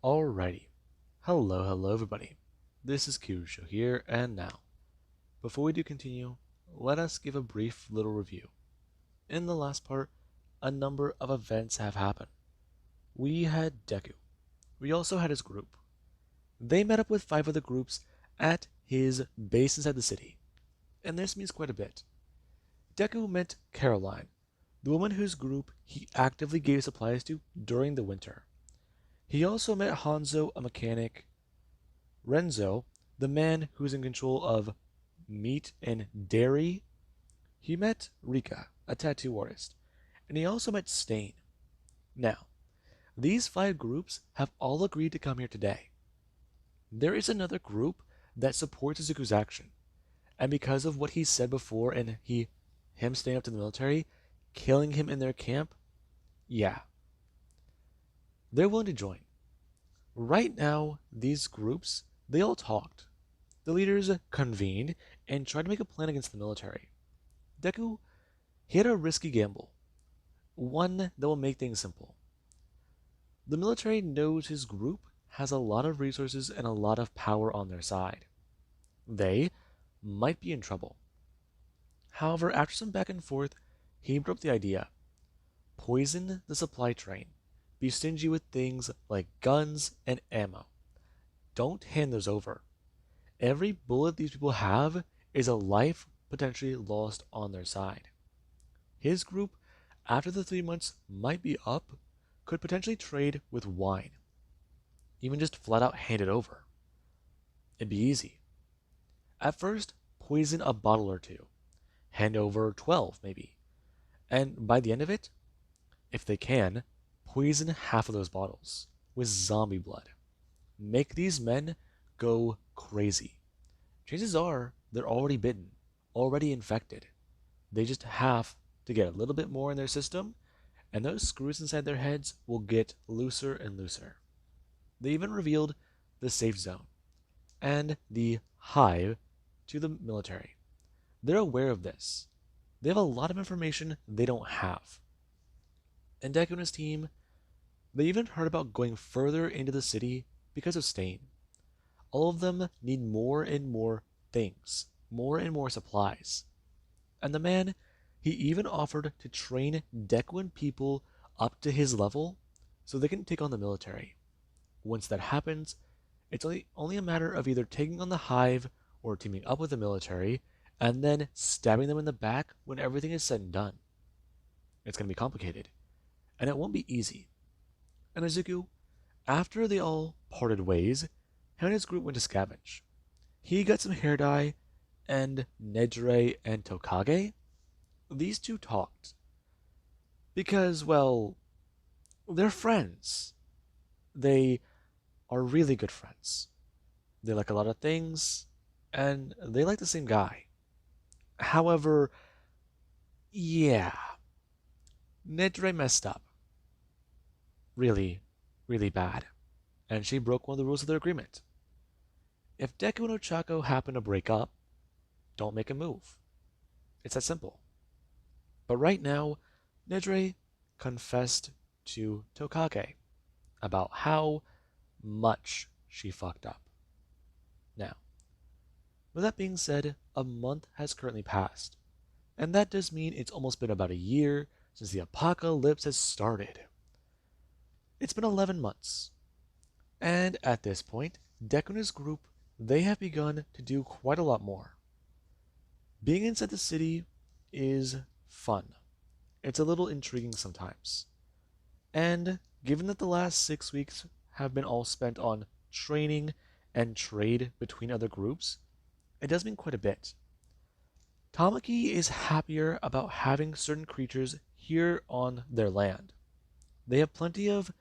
Alrighty. Hello everybody. This is Kyusho here, and now, before we do continue, let us give a brief little review. In the last part, a number of events have happened. We had Deku. We also had his group. They met up with 5 other groups at his base inside the city, and this means quite a bit. Deku met Caroline, the woman whose group he actively gave supplies to during the winter. He also met Hanzo, a mechanic, Renzo, the man who's in control of meat and dairy. He met Rika, a tattoo artist, and he also met Stain. Now, these 5 groups have all agreed to come here today. There is another group that supports Izuku's action, and because of what he said before and him staying up to the military, killing him in their camp, yeah, they're willing to join. Right now, these groups, they all talked. The leaders convened and tried to make a plan against the military. Deku, he had a risky gamble, one that will make things simple. The military knows his group has a lot of resources and a lot of power on their side. They might be in trouble. However, after some back and forth, he brought up the idea. Poison the supply train. Be stingy with things like guns and ammo. Don't hand those over. Every bullet these people have is a life potentially lost on their side. His group, after the 3 months might be up, could potentially trade with wine. Even just flat out hand it over. It'd be easy. At first, poison a bottle or two. Hand over 12, maybe. And by the end of it, if they can, poison half of those bottles with zombie blood. Make these men go crazy. Chances are they're already bitten, already infected. They just have to get a little bit more in their system, and those screws inside their heads will get looser and looser. They even revealed the safe zone and the hive to the military. They're aware of this. They have a lot of information they don't have. And Deku and his team, they even heard about going further into the city because of Stain. All of them need more and more things, more and more supplies. And the man, he even offered to train Deku and people up to his level so they can take on the military. Once that happens, it's only a matter of either taking on the hive or teaming up with the military and then stabbing them in the back when everything is said and done. It's going to be complicated, and it won't be easy. And Izuku, after they all parted ways, him and his group went to scavenge. He got some hair dye, and Nejire and Tokage, these two talked. Because, well, they're friends. They are really good friends. They like a lot of things, and they like the same guy. However, yeah, Nejire messed up. Really, really bad. And she broke one of the rules of their agreement. If Deku and Ochako happen to break up, don't make a move. It's that simple. But right now, Nejire confessed to Tokage about how much she fucked up. Now, with that being said, a month has currently passed, and that does mean it's almost been about a year since the apocalypse has started. It's been 11 months, and at this point, Deku and his group, they have begun to do quite a lot more. Being inside the city is fun. It's a little intriguing sometimes. And given that the last 6 weeks have been all spent on training and trade between other groups, it does mean quite a bit. Tamaki is happier about having certain creatures here on their land. They have plenty of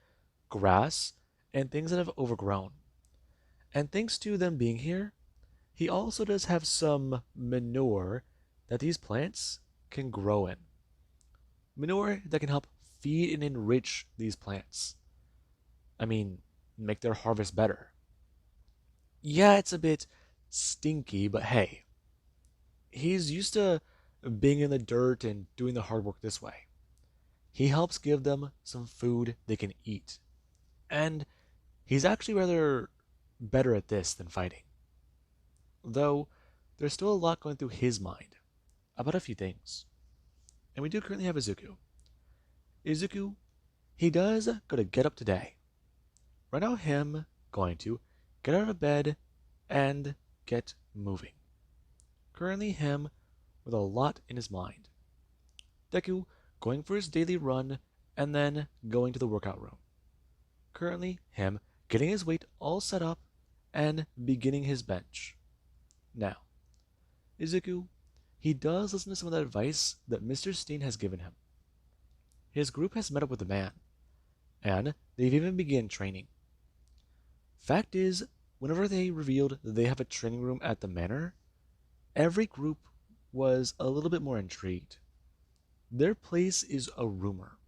grass and things that have overgrown. And thanks to them being here, he also does have some manure that these plants can grow in. Manure that can help feed and enrich these plants. I mean, make their harvest better. Yeah, it's a bit stinky, but hey, he's used to being in the dirt and doing the hard work this way. He helps give them some food they can eat. And He's actually rather better at this than fighting. Though, there's still a lot going through his mind about a few things. And we do currently have Izuku. Izuku, he does go to get up today. Right now, him going to get out of bed and get moving. Currently, him with a lot in his mind. Deku going for his daily run and then going to the workout room. Currently, him getting his weight all set up and beginning his bench. Now, Izuku, he does listen to some of the advice that Mr. Steen has given him. His group has met up with the man, and they've even begun training. Fact is, whenever they revealed that they have a training room at the manor, every group was a little bit more intrigued. Their place is a rumor.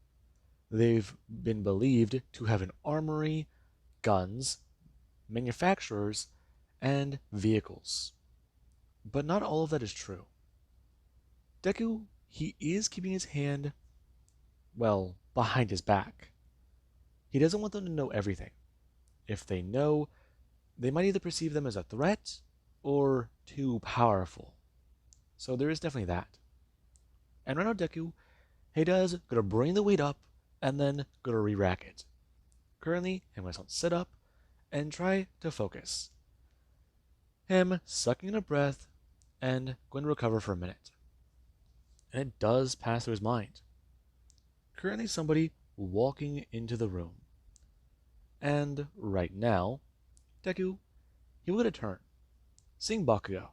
They've been believed to have an armory, guns, manufacturers, and vehicles. But not all of that is true. Deku, he is keeping his hand, well, behind his back. He doesn't want them to know everything. If they know, they might either perceive them as a threat or too powerful. So there is definitely that. And right now Deku, he does go to bring the weight up and then go to re-rack it. Currently, him going to sit up and try to focus. Him sucking in a breath and going to recover for a minute. And it does pass through his mind. Currently somebody walking into the room. And right now, Deku, he will get a turn, seeing Bakugo.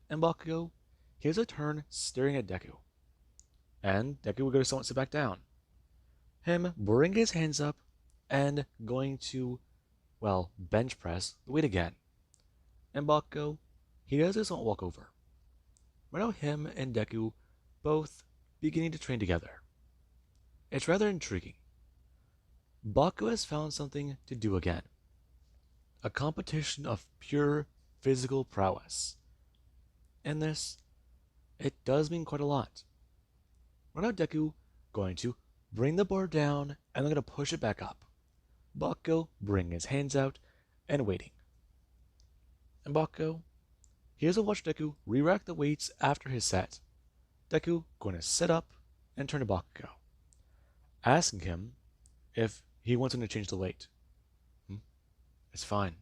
And Bakugo, he has a turn staring at Deku. And Deku will go to somewhat sit back down. Him bringing his hands up and going to, well, bench press the weight again. And Bakugo, he does this somewhat walk over. Right now him and Deku both beginning to train together. It's rather intriguing. Bakugo has found something to do again. A competition of pure physical prowess. And this, it does mean quite a lot. Right now Deku going to bring the bar down and then going to push it back up. Bakugo bringing his hands out and waiting. And Bakugo, he doesn't watch Deku re-rack the weights after his set. Deku going to sit up and turn to Bakugo, asking him if he wants him to change the weight. It's fine.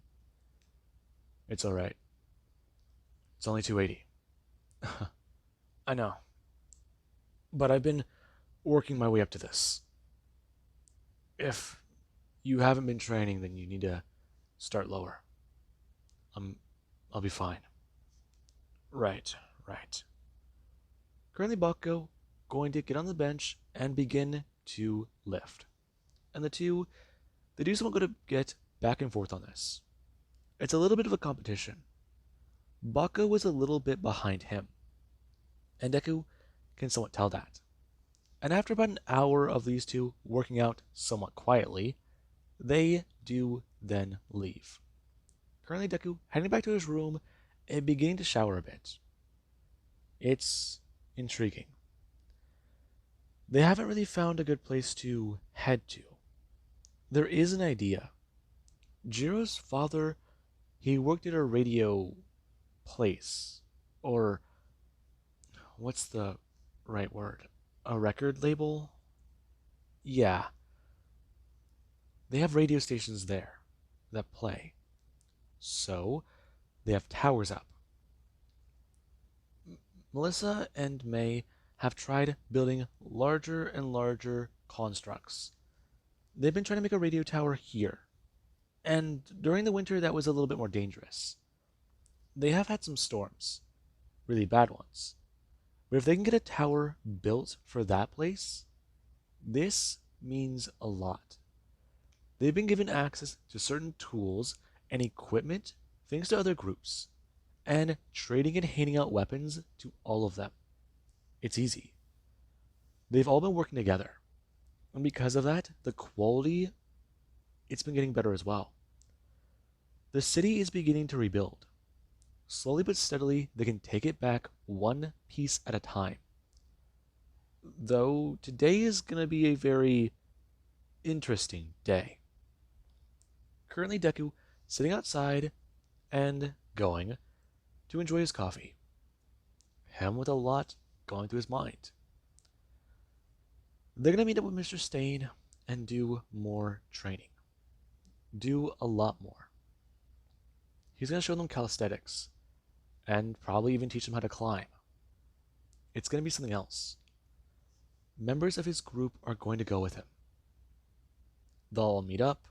It's alright. It's only 280. I know. But I've been working my way up to this. If you haven't been training, then you need to start lower. I'll be fine. Right. Currently Bakugo going to get on the bench and begin to lift. And the two, they do somewhat go to get back and forth on this. It's a little bit of a competition. Bakugo was a little bit behind him. And Deku can somewhat tell that. And after about an hour of these two working out somewhat quietly, they do then leave. Currently Deku heading back to his room and beginning to shower a bit. It's intriguing. They haven't really found a good place to head to. There is an idea. Jiro's father, he worked at a radio place. Or, what's the right word? A record label? Yeah. They have radio stations there that play. So, they have towers up. Melissa and May have tried building larger and larger constructs. They've been trying to make a radio tower here. And during the winter, that was a little bit more dangerous. They have had some storms. Really bad ones. But if they can get a tower built for that place, this means a lot. They've been given access to certain tools and equipment thanks to other groups, and trading and handing out weapons to all of them. It's easy. They've all been working together. And because of that, the quality, it's been getting better as well. The city is beginning to rebuild. Slowly but steadily, they can take it back one piece at a time. Though today is going to be a very interesting day. Currently, Deku sitting outside and going to enjoy his coffee. Him with a lot going through his mind. They're going to meet up with Mr. Stain and do more training. Do a lot more. He's going to show them calisthenics and probably even teach them how to climb. It's going to be something else. Members of his group are going to go with him. They'll all meet up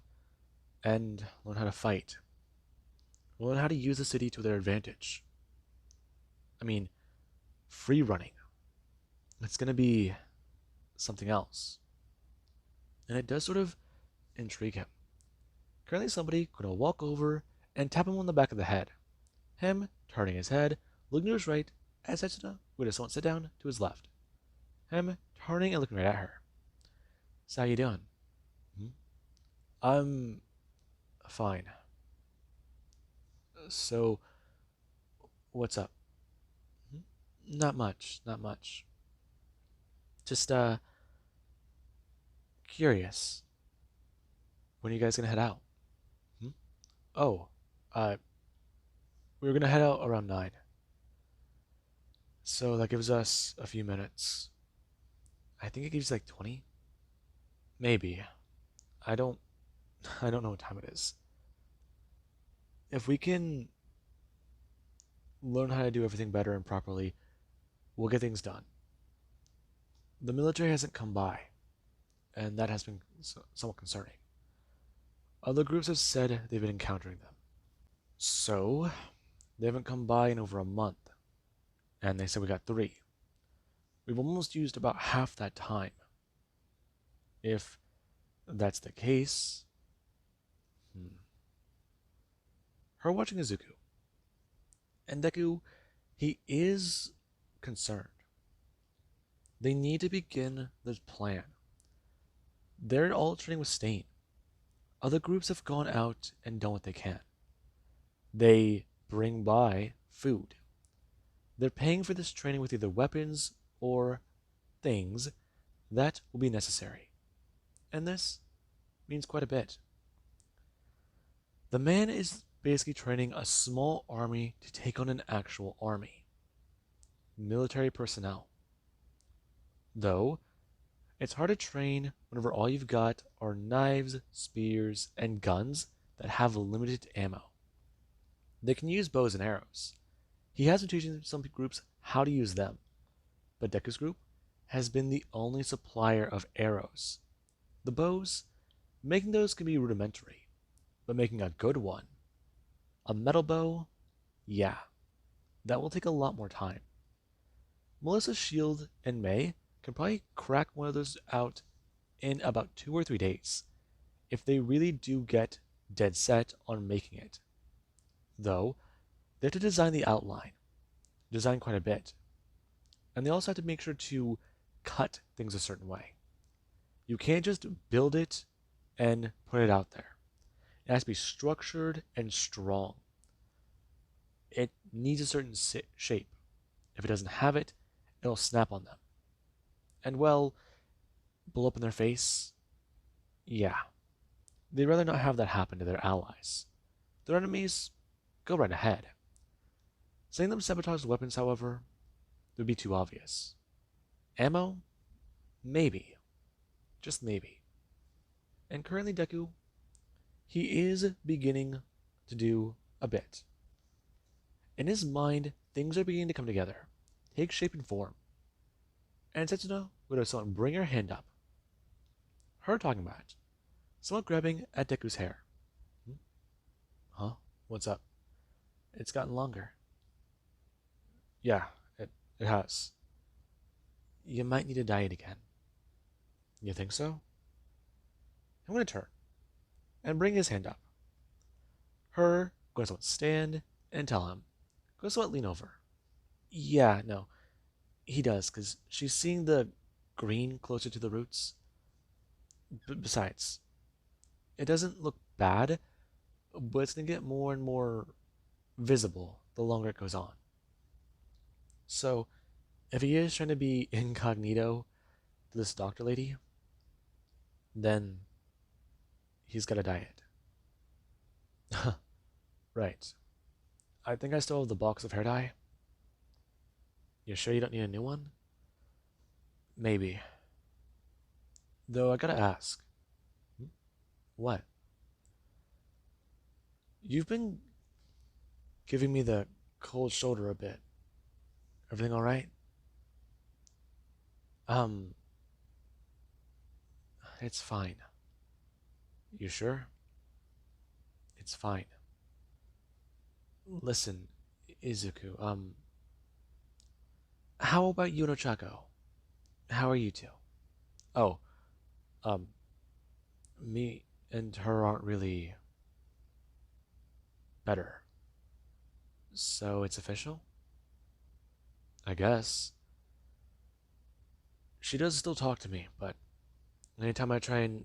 and learn how to fight. Learn how to use the city to their advantage. I mean, free running. It's going to be something else. And it does sort of intrigue him. Currently, somebody going to walk over and tap him on the back of the head. Him turning his head, looking to his right, as Setsuna would have someone sit down to his left. Him turning and looking right at her. So how you doing? Hmm? I'm fine. So, what's up? Hmm? Not much, not much. Just, curious. When are you guys gonna head out? Hmm? Oh, uh, we were gonna head out around 9. So that gives us a few minutes. I think it gives like 20? Maybe. I don't I don't know what time it is. If we can learn how to do everything better and properly, we'll get things done. The military hasn't come by, and that has been somewhat concerning. Other groups have said they've been encountering them. So, they haven't come by in over a month, and they said we got 3. We've almost used about half that time. If that's the case, her watching Izuku. And Deku, he is concerned. They need to begin the plan. They're all training with Stain. Other groups have gone out and done what they can. They bring by food. They're paying for this training with either weapons or things that will be necessary. And this means quite a bit. The man is basically training a small army to take on an actual army. Military personnel. Though, it's hard to train whenever all you've got are knives, spears, and guns that have limited ammo. They can use bows and arrows. He has been teaching some groups how to use them, but Deku's group has been the only supplier of arrows. The bows, making those can be rudimentary, but making a good one, a metal bow, yeah, that will take a lot more time. Melissa's shield and May can probably crack one of those out in about 2 or 3 days, if they really do get dead set on making it. Though, they have to design the outline, design quite a bit, and they also have to make sure to cut things a certain way. You can't just build it and put it out there. It has to be structured and strong. It needs a certain shape. If it doesn't have it, it'll snap on them. And well, blow up in their face? Yeah. They'd rather not have that happen to their allies. Their enemies, go right ahead. Saying them sabotage weapons, however, would be too obvious. Ammo? Maybe. Just maybe. And currently Deku, he is beginning to do a bit. In his mind, things are beginning to come together, take shape and form. And Setsuna would have someone bring her hand up. Her talking about it. Somewhat grabbing at Deku's hair. Huh? What's up? It's gotten longer. Yeah, it has. You might need a diet again. You think so? I'm going to turn and bring his hand up. Her going to somewhat stand and tell him. Go somewhat lean over. Yeah, no. He does, because she's seeing the green closer to the roots. Besides, it doesn't look bad, but it's going to get more and more visible the longer it goes on. So, if he is trying to be incognito to this doctor lady, then he's got a diet. Right. I think I still have the box of hair dye. You sure you don't need a new one? Maybe. Though I gotta ask. Hmm? What? You've been giving me the cold shoulder a bit. Everything alright? Um, it's fine. You sure? It's fine. Listen, Izuku, how about you and Ochako? How are you two? Oh, um, me and her aren't really better. So it's official? I guess. She does still talk to me, but anytime I try and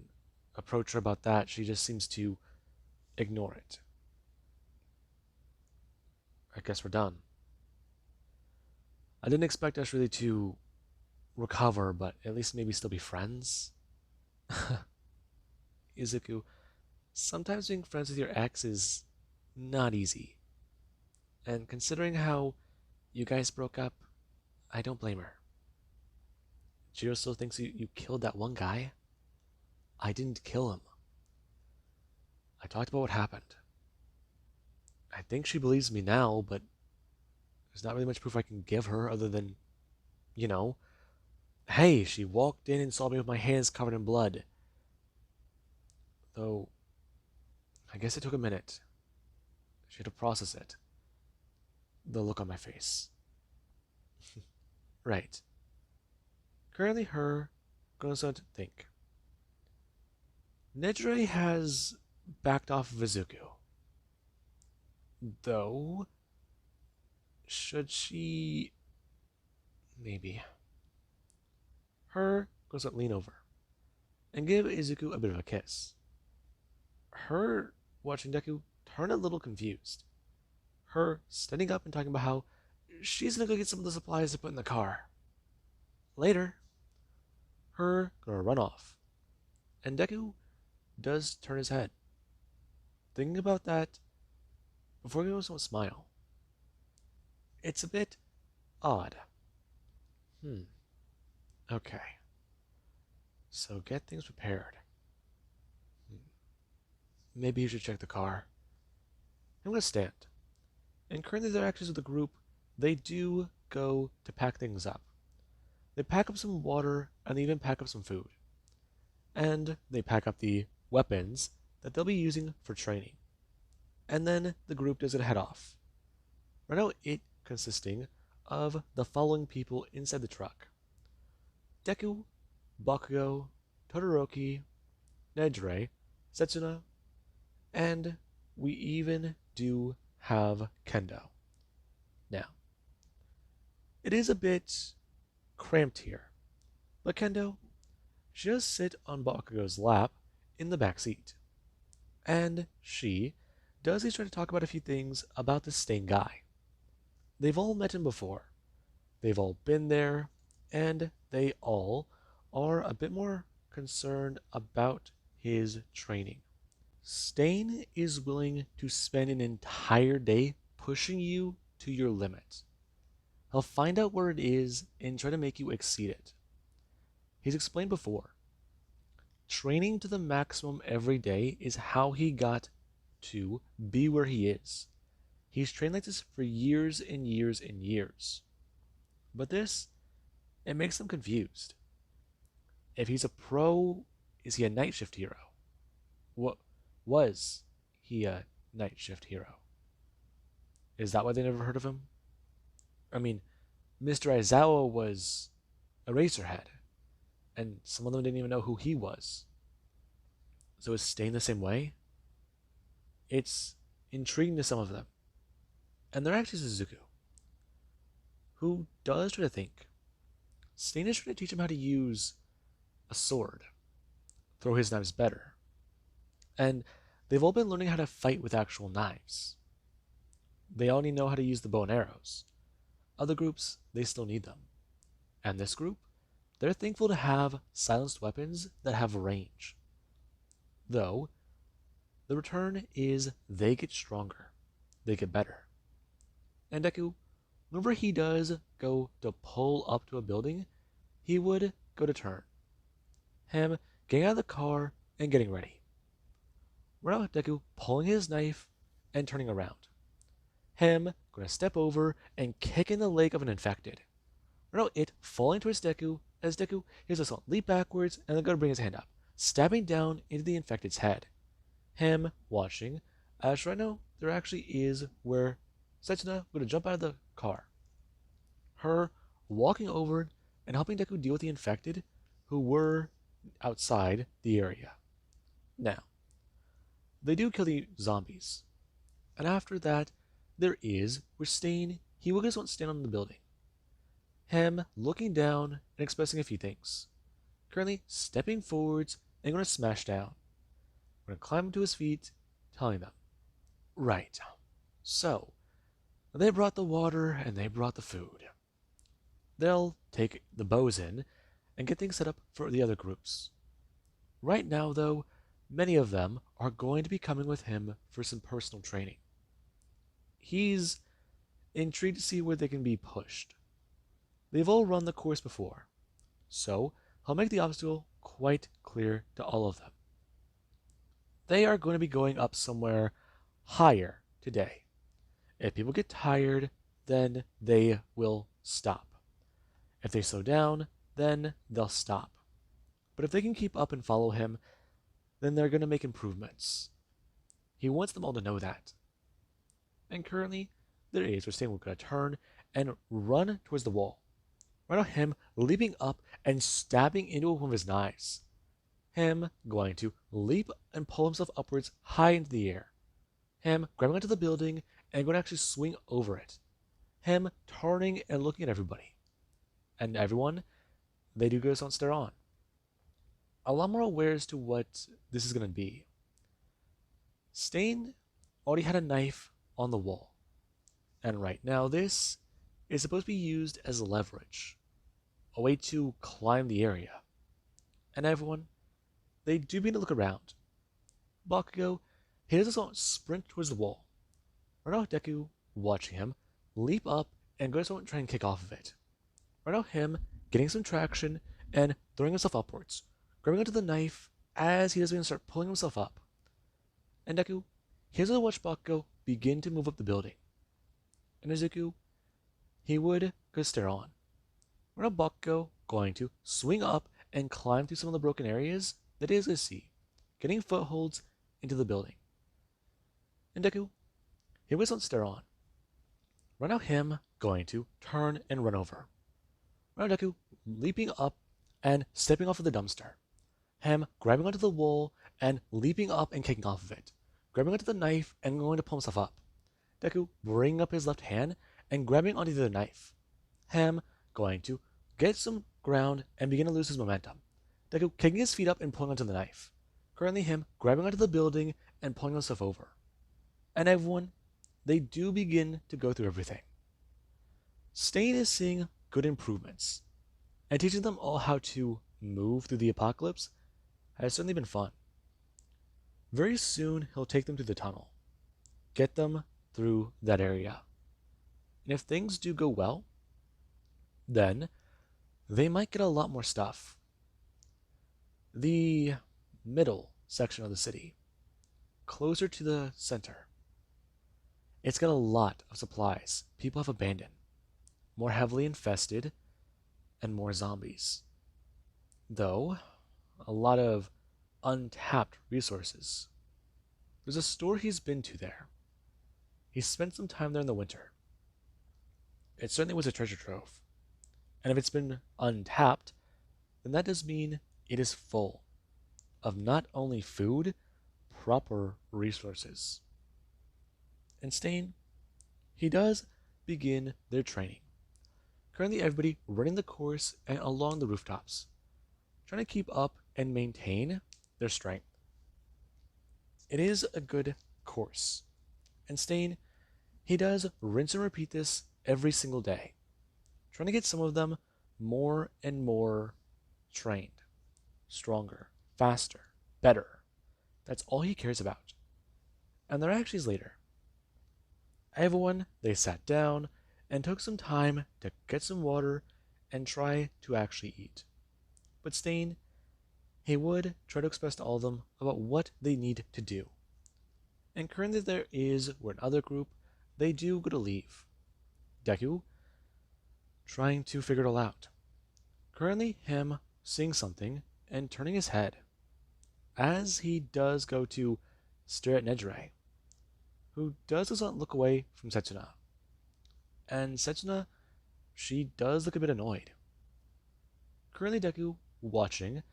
approach her about that, she just seems to ignore it. I guess we're done. I didn't expect us really to recover, but at least maybe still be friends. Izuku, sometimes being friends with your ex is not easy. And considering how you guys broke up, I don't blame her. Jiro still thinks you killed that one guy. I didn't kill him. I talked about what happened. I think she believes me now, but there's not really much proof I can give her other than, you know, hey, she walked in and saw me with my hands covered in blood. Though, I guess it took a minute. She had to process it. The look on my face. Right. Currently, her goes on to think. Nejire has backed off of Izuku. Though, should she... Maybe. Her goes to lean over and give Izuku a bit of a kiss. Her watching Deku turn a little confused. Her standing up and talking about how she's gonna go get some of the supplies to put in the car. Later, her gonna run off. And Deku does turn his head. Thinking about that, before he goes to smile. It's a bit odd. Okay. So get things prepared. Hmm. Maybe you should check the car. I'm gonna stand. And currently their actions of the group, they do go to pack things up. They pack up some water and they even pack up some food. And they pack up the weapons that they'll be using for training. And then the group does it head off. Right now it consisting of the following people inside the truck. Deku, Bakugo, Todoroki, Nejire, Setsuna, and we even do have Kendo. Now, it is a bit cramped here, but Kendo just sit on Bakugo's lap in the back seat. And she does try to talk about a few things about this Stain guy. They've all met him before. They've all been there, and they all are a bit more concerned about his training. Stain is willing to spend an entire day pushing you to your limit. He'll find out where it is and try to make you exceed it. He's explained before. Training to the maximum every day is how he got to be where he is. He's trained like this for years and years and years. But this, it makes them confused. If he's a pro, is he a night shift hero? What was he a night shift hero? Is that why they never heard of him? I mean, Mr. Aizawa was Eraserhead, and some of them didn't even know who he was. So is Stain the same way? It's intriguing to some of them. And they're actually Suzuku, who does try to think. Stain is trying to teach him how to use a sword, throw his knives better. And they've all been learning how to fight with actual knives. They only know how to use the bow and arrows. Other groups, they still need them. And this group, they're thankful to have silenced weapons that have range. Though, The return is they get stronger, they get better. And Deku, whenever he does go to pull up to a building, he would go to turn. Him getting out of the car and getting ready. Right now, Deku pulling his knife and turning around. Him going to step over and kick in the leg of an infected. Right now, it falling towards Deku as Deku hears a leap backwards and then go to bring his hand up, stabbing down into the infected's head. Him watching, as right now there actually is where Setsuna going to jump out of the car. Her walking over and helping Deku deal with the infected who were outside the area. Now, they do kill the zombies. And after that, there is where Stain, he will just want to stand on the building. Him looking down and expressing a few things. Currently stepping forwards and going to smash down. Going to climb to his feet, telling them, right, so they brought the water and they brought the food. They'll take the bows in and get things set up for the other groups. Right now, though, many of them are going to be coming with him for some personal training. He's intrigued to see where they can be pushed. They've all run the course before, so he'll make the obstacle quite clear to all of them. They are going to be going up somewhere higher today. If people get tired, then they will stop. If they slow down, then they'll stop. But if they can keep up and follow him, then they're going to make improvements. He wants them all to know that. And currently, there is where Stain will going to turn and run towards the wall. Right on him leaping up and stabbing into one of his knives. Him going to leap and pull himself upwards high into the air. Him grabbing onto the building and going to actually swing over it. Him turning and looking at everybody. And everyone, they do go on stare on. A lot more aware as to what this is going to be. Stain already had a knife on the wall. And right now this is supposed to be used as leverage. A way to climb the area. And everyone, they do begin to look around. Bakugo, he does this sprint towards the wall. Right now Deku, watching him, leap up and goes to try and kick off of it. Right now him, getting some traction and throwing himself upwards. Grabbing onto the knife as he does begin to start pulling himself up. And Deku, here's where watch Bakugo begin to move up the building. And Izuku, he would go stare on. Right now Bakugo going to swing up and climb through some of the broken areas that he is going to see, getting footholds into the building. And Deku, he was on stare on. Right now him going to turn and run over. Right now Deku leaping up and stepping off of the dumpster. Him grabbing onto the wall and leaping up and kicking off of it. Grabbing onto the knife and going to pull himself up. Deku bringing up his left hand and grabbing onto the knife. Him going to get some ground and begin to lose his momentum. Deku kicking his feet up and pulling onto the knife. Currently him grabbing onto the building and pulling himself over. And everyone, they do begin to go through everything. Stain is seeing good improvements, and teaching them all how to move through the apocalypse has certainly been fun. Very soon he'll take them to the tunnel, get them through that area. And if things do go well, then they might get a lot more stuff. The middle section of the city, closer to the center, it's got a lot of supplies people have abandoned, more heavily infested, and more zombies. Though, a lot of untapped resources. There's a store he's been to there. He spent some time there in the winter. It certainly was a treasure trove. And if it's been untapped, then that does mean it is full of not only food, proper resources. And Stain, he does begin their training. Currently everybody running the course and along the rooftops, trying to keep up and maintain their strength. It is a good course. And Stain, he does rinse and repeat this every single day, trying to get some of them more and more trained, stronger, faster, better. That's all he cares about. and their actions later. Everyone, they sat down and took some time to get some water and try to actually eat. But Stain, he would try to express to all of them about what they need to do. And currently there is another group, they do go to leave. Deku, trying to figure it all out. Currently him seeing something and turning his head, as he does go to stare at Nejire, who does not look away from Setsuna. And Setsuna, she does look a bit annoyed. Currently Deku watching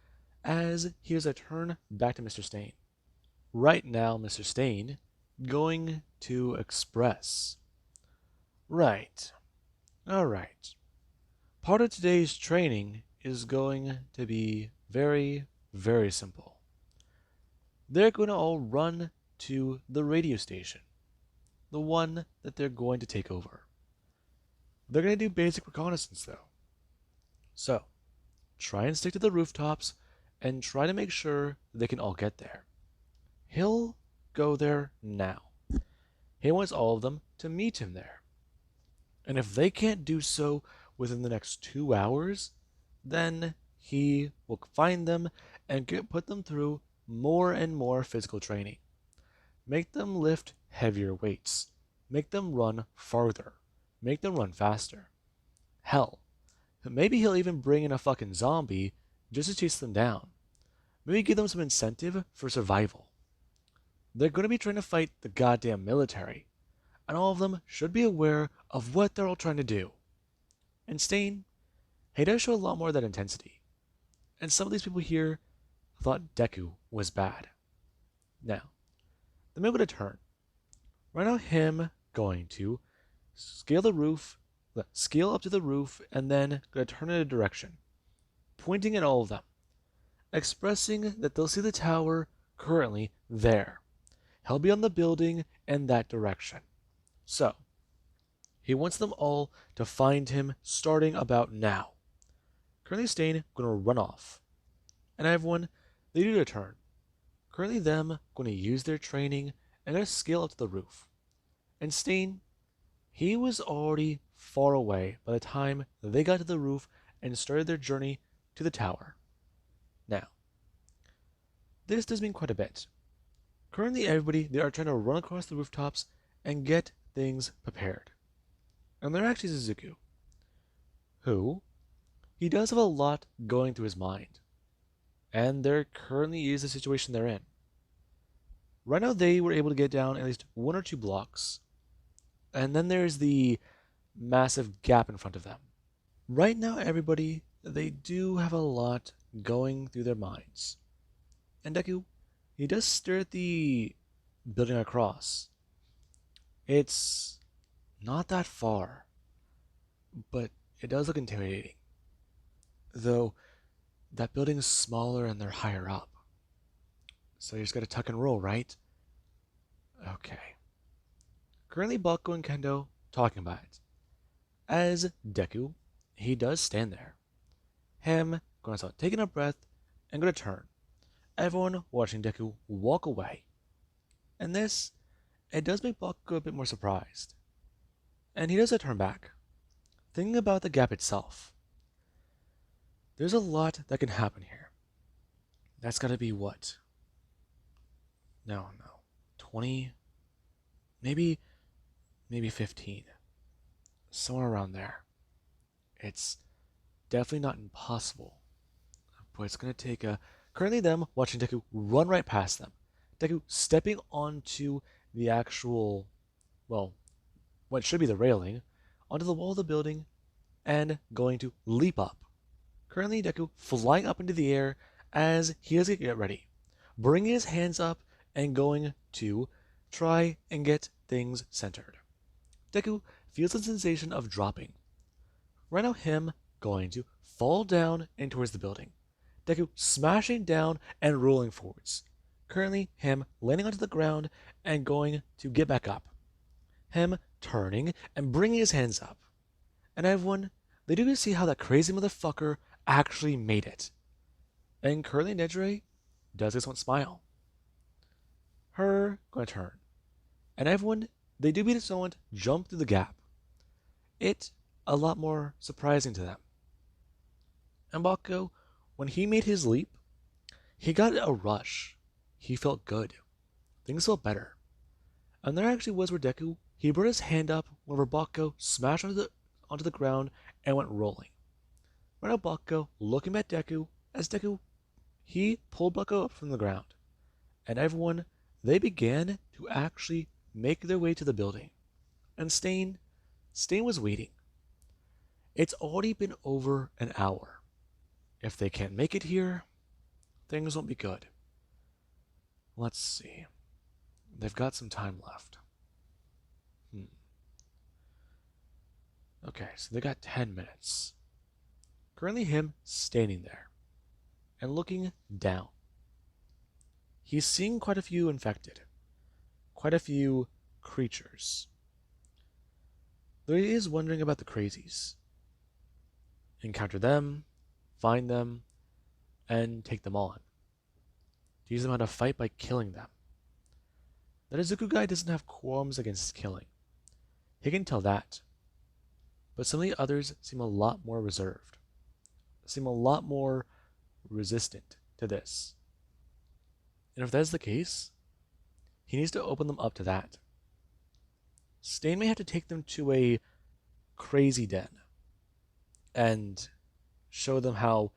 as he does a turn back to Mr. Stain. Right now, Mr. Stain going to express. Right. Alright. Part of today's training is going to be very, very simple. They're going to all run to the radio station, the one that they're going to take over. They're going to do basic reconnaissance though. So, try and stick to the rooftops and try to make sure they can all get there. He'll go there now. He wants all of them to meet him there. And if they can't do so within the next 2 hours, then he will find them and put them through more and more physical training. Make them lift heavier weights. Make them run farther. Make them run faster. Hell, maybe he'll even bring in a fucking zombie just to chase them down. Maybe give them some incentive for survival. They're going to be trying to fight the goddamn military, and all of them should be aware of what they're all trying to do. And Stain, he does show a lot more of that intensity. And some of these people here thought Deku was bad. Now, the middle to turn. Right now, him going to scale the roof, scale up to the roof, and then going to turn in a direction, pointing at all of them, expressing that they'll see the tower currently there. He'll be on the building in that direction. So, he wants them all to find him starting about now. Currently Stain going to run off. And everyone, they do their turn. Currently them going to use their training and going to scale up to the roof. And Stain, he was already far away by the time they got to the roof and started their journey to the tower. Now, this does mean quite a bit. Currently everybody, they are trying to run across the rooftops and get things prepared. And they're actually Suzuku, who, he does have a lot going through his mind. And there currently is the situation they're in. Right now they were able to get down at least 1 or 2 blocks. And then there's the massive gap in front of them. Right now everybody, they do have a lot going through their minds. And Deku, he does stare at the building across. It's not that far, but it does look intimidating. Though, that building is smaller and they're higher up. So you just gotta tuck and roll, right? Okay. Currently Bakugo and Kendo talking about it. As Deku, he does stand there. Him going to start taking a breath and going to turn. Everyone watching Deku walk away. And this, it does make Bakugo a bit more surprised. And he does a turn back, thinking about the gap itself. There's a lot that can happen here. That's gotta be what? No. 20? Maybe 15. Somewhere around there. It's definitely not impossible. But it's gonna take a... Currently them watching Deku run right past them. Deku stepping onto the actual, well, what should be the railing, onto the wall of the building, and going to leap up. Currently Deku flying up into the air as he does get ready, bringing his hands up and going to try and get things centered. Deku feels the sensation of dropping. Right now him going to fall down and towards the building. Deku smashing down and rolling forwards. Currently him landing onto the ground and going to get back up. Him turning and bringing his hands up. And everyone, they do see how that crazy motherfucker actually made it. And currently Nejire does this one smile. Her going to turn. And everyone, they do beat someone jump through the gap. It a lot more surprising to them. And Bakugo, when he made his leap, he got a rush. He felt good. Things felt better. And there actually was where Deku, he brought his hand up whenever Bakugo smashed onto the ground and went rolling. Right now Bakugo looking at Deku as Deku, he pulled Bakugo up from the ground. And everyone, they began to actually make their way to the building. And Stain was waiting. It's already been over an hour. If they can't make it here, things won't be good. Let's see. They've got some time left. Okay, so they got 10 minutes. Currently him standing there and looking down. He's seeing quite a few infected. Quite a few creatures. Though he is wondering about the crazies. Encounter them, find them, and take them on. Teach them how to fight by killing them. That Izuku guy doesn't have qualms against killing. He can tell that. But some of the others seem a lot more reserved. Seem a lot more resistant to this. And if that's the case, he needs to open them up to that. Stain may have to take them to a crazy den and show them how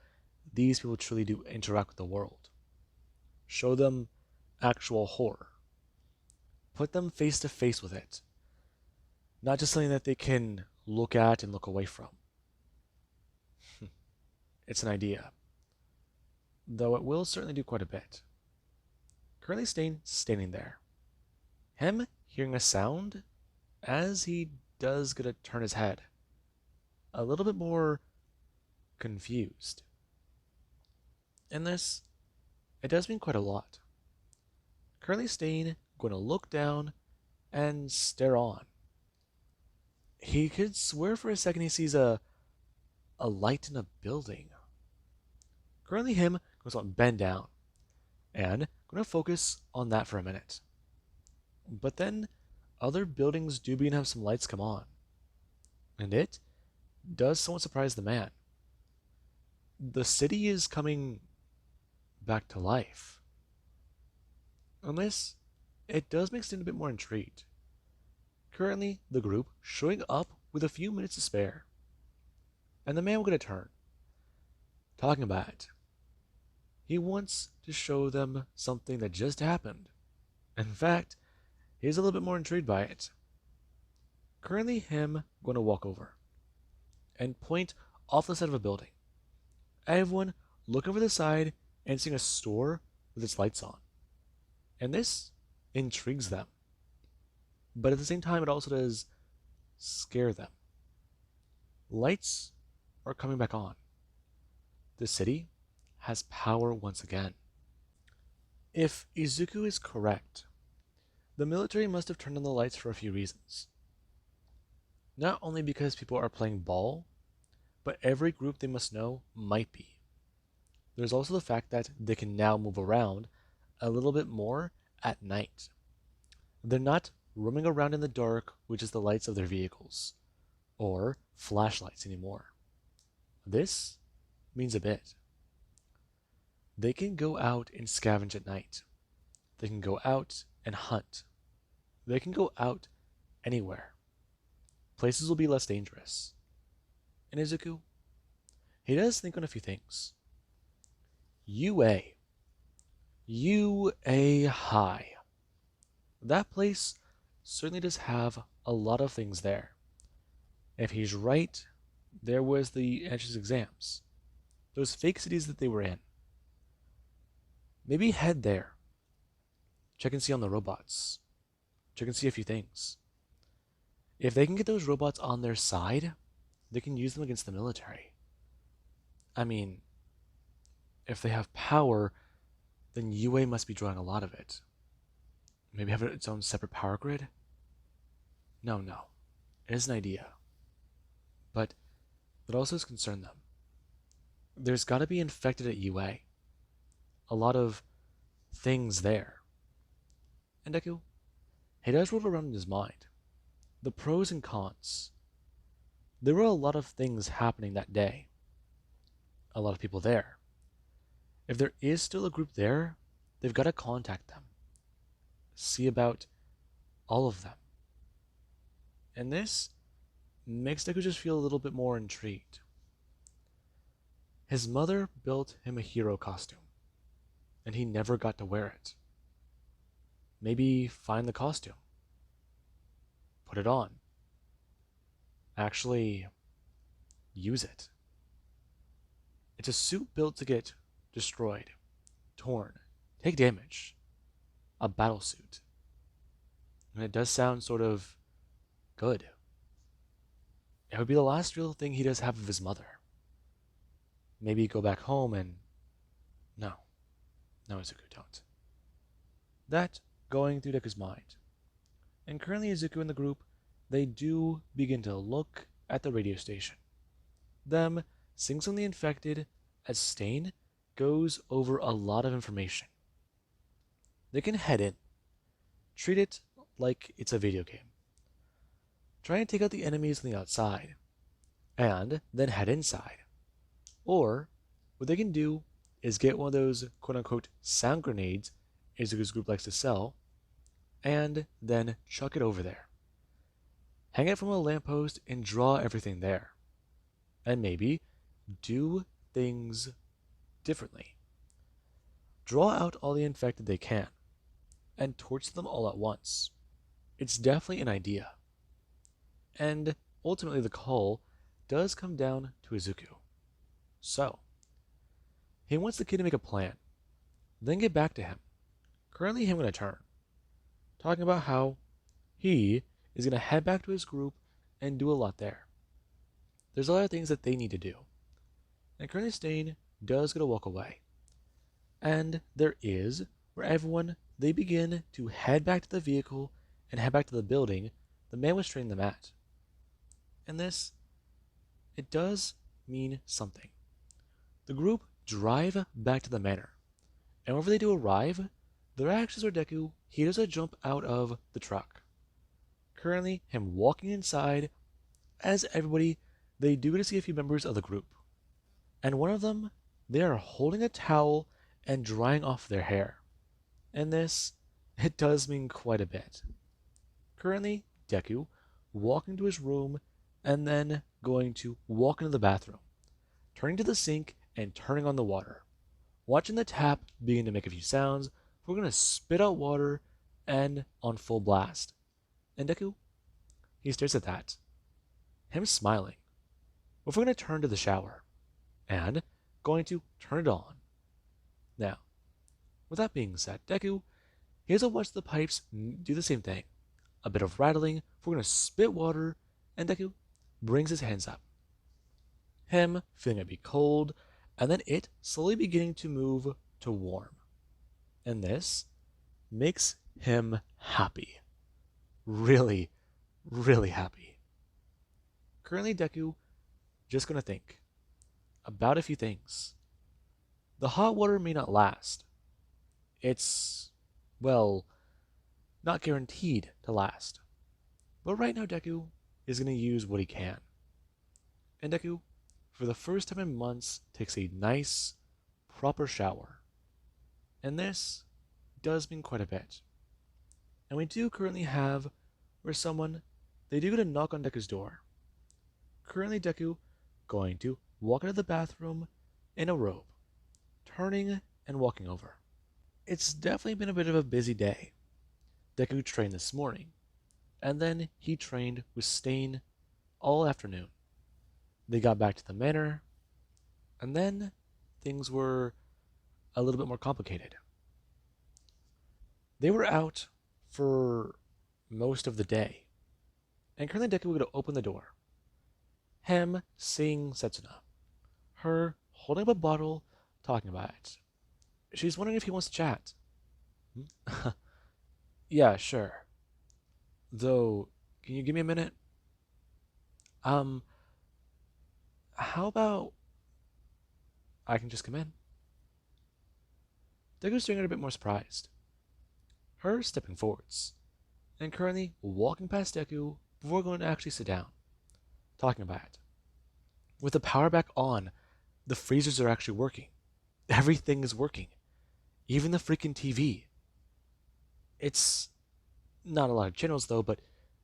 these people truly do interact with the world. Show them actual horror. Put them face to face with it. Not just something that they can look at and look away from. It's an idea. Though it will certainly do quite a bit. Currently Stain standing there. Him hearing a sound as he does get to turn his head. A little bit more confused. And this, it does mean quite a lot. Currently Stain going to look down and stare on. He could swear for a second he sees a light in a building. Currently him goes on bend down and going to focus on that for a minute. But then other buildings do begin to have some lights come on. And it does somewhat surprise the man. The city is coming back to life. And this, it does make Stain a bit more intrigued. Currently, the group showing up with a few minutes to spare. And the man will get a turn. Talking about it. He wants to show them something that just happened. In fact, he's a little bit more intrigued by it. Currently him going to walk over and point off the side of a building. Everyone look over the side and seeing a store with its lights on. And this intrigues them. But at the same time, it also does scare them. Lights are coming back on. The city has power once again. If Izuku is correct, the military must have turned on the lights for a few reasons. Not only because people are playing ball, but every group they must know might be. There's also the fact that they can now move around a little bit more at night. They're not roaming around in the dark with just the lights of their vehicles, or flashlights anymore. This means a bit. They can go out and scavenge at night. They can go out and hunt. They can go out anywhere. Places will be less dangerous. And Izuku, he does think on a few things. UA. UA High. That place certainly does have a lot of things there. If he's right, there was the entrance exams. Those fake cities that they were in. Maybe head there. Check and see on the robots. Check and see a few things. If they can get those robots on their side, they can use them against the military. I mean, if they have power, then UA must be drawing a lot of it. Maybe have its own separate power grid? No. It is an idea. But it also has concerned them. There's got to be infected at UA. A lot of things there. And Deku, he does roll around in his mind the pros and cons. There were a lot of things happening that day, a lot of people there. If there is still a group there, they've got to contact them, see about all of them. And this makes Deku just feel a little bit more intrigued. His mother built him a hero costume, and he never got to wear it. Maybe find the costume, put it on, actually use it. It's a suit built to get destroyed, torn, take damage. A battle suit. And it does sound sort of good. It would be the last real thing he does have of his mother. Maybe go back home and... No. No, Izuku, don't. That going through Deku's mind. And currently Izuku and the group, they do begin to look at the radio station. Them seeing some of the infected as Stain goes over a lot of information. They can head in. Treat it like it's a video game. Try and take out the enemies on the outside, and then head inside. Or, what they can do is get one of those quote-unquote sound grenades Izuku's group likes to sell, and then chuck it over there. Hang it from a lamppost and draw everything there. And maybe do things differently. Draw out all the infected they can, and torch them all at once. It's definitely an idea. And ultimately the call does come down to Izuku. So, he wants the kid to make a plan, then get back to him. Currently him going to turn, talking about how he is going to head back to his group and do a lot there. There's a lot of things that they need to do. And currently Stain does get to walk away. And there is, where everyone, they begin to head back to the vehicle and head back to the building the man was training them at. And this, it does mean something. The group drive back to the manor. And whenever they do arrive, their actions are Deku, he does a jump out of the truck. Currently, him walking inside, as everybody, they do get to see a few members of the group. And one of them, they are holding a towel and drying off their hair. And this, it does mean quite a bit. Currently, Deku walking to his room and then going to walk into the bathroom, turning to the sink and turning on the water. Watching the tap begin to make a few sounds, we're going to spit out water and on full blast. And Deku, he stares at that, him smiling. We're going to turn to the shower and going to turn it on. Now, with that being said, Deku, he has to watch the pipes do the same thing. A bit of rattling, we're going to spit water, and Deku brings his hands up. Him feeling it be cold, and then it slowly beginning to move to warm. And this makes him happy. Really, really happy. Currently, Deku just going to think about a few things. The hot water may not last. It's, well, not guaranteed to last. But right now, Deku is going to use what he can. And Deku, for the first time in months, takes a nice, proper shower. And this does mean quite a bit. And we do currently have where someone, they do get a knock on Deku's door. Currently, Deku going to walk into the bathroom in a robe, turning and walking over. It's definitely been a bit of a busy day. Deku trained this morning, and then he trained with Stain all afternoon. They got back to the manor, and then things were a little bit more complicated. They were out for most of the day, and currently Deku would open the door. Him seeing Setsuna, her holding up a bottle, talking about it. She's wondering if he wants to chat. Yeah, sure. Though, can you give me a minute? How about I can just come in? Deku's staring at her a bit more surprised. Her stepping forwards. and currently walking past Deku before going to actually sit down, talking about it. With the power back on, the freezers are actually working. Everything is working. Even the freaking TV. It's not a lot of channels though, but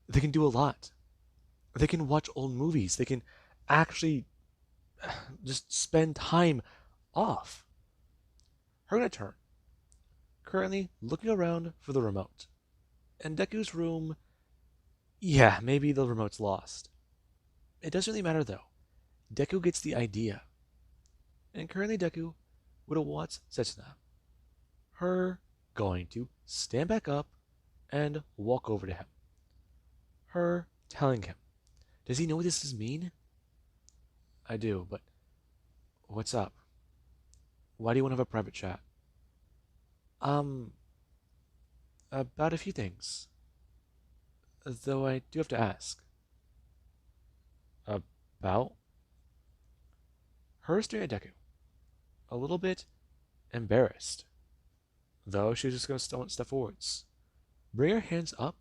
they can do a lot. They can watch old movies. They can actually just spend time off. Her gonna turn, currently looking around for the remote. In Deku's room, yeah, maybe the remote's lost. It doesn't really matter though. Deku gets the idea. And currently Deku would have watched Setsuna. Her going to stand back up and walk over to him. Her telling him, does he know what this does mean? I do, but what's up? Why do you want to have a private chat? Um, about a few things. Though I do have to ask. About? Her staring at Deku, a little bit embarrassed. Though she's just going to step forwards. Bring her hands up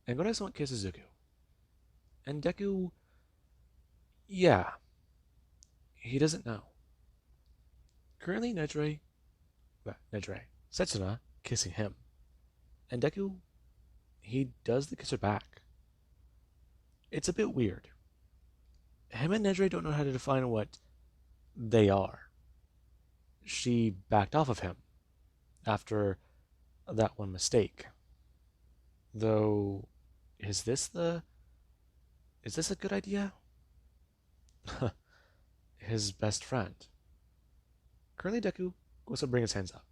and go next to kiss Izuku. And Deku, yeah, he doesn't know. Currently, Setsuna kissing him. And Deku, he does the kisser back. It's a bit weird. Him and Nedre don't know how to define what they are. She backed off of him after that one mistake. Though, is this a good idea? His best friend. Currently, Deku goes to bring his hands up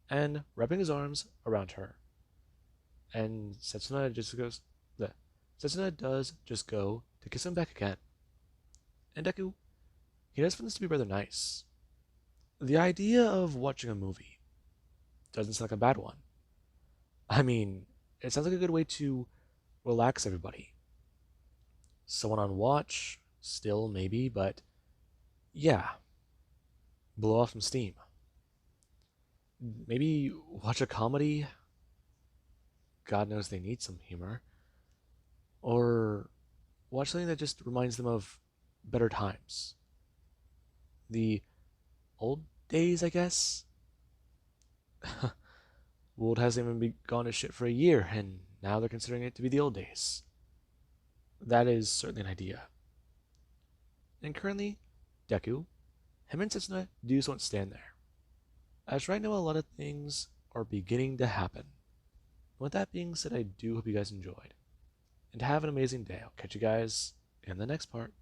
and wrapping his arms around her. And Setsuna does just go to kiss him back again. And Deku, he does find this to be rather nice. The idea of watching a movie doesn't sound like a bad one. I mean, it sounds like a good way to relax everybody. Someone on watch, still maybe, but yeah, blow off some steam. Maybe watch a comedy. God knows they need some humor. Or watch something that just reminds them of better times. The old days, I guess? World hasn't even been gone to shit for a year, and now they're considering it to be the old days. That is certainly an idea. And currently, Deku, him and Setsuna do just won't stand there. As right now, a lot of things are beginning to happen. With that being said, I do hope you guys enjoyed. And have an amazing day. I'll catch you guys in the next part.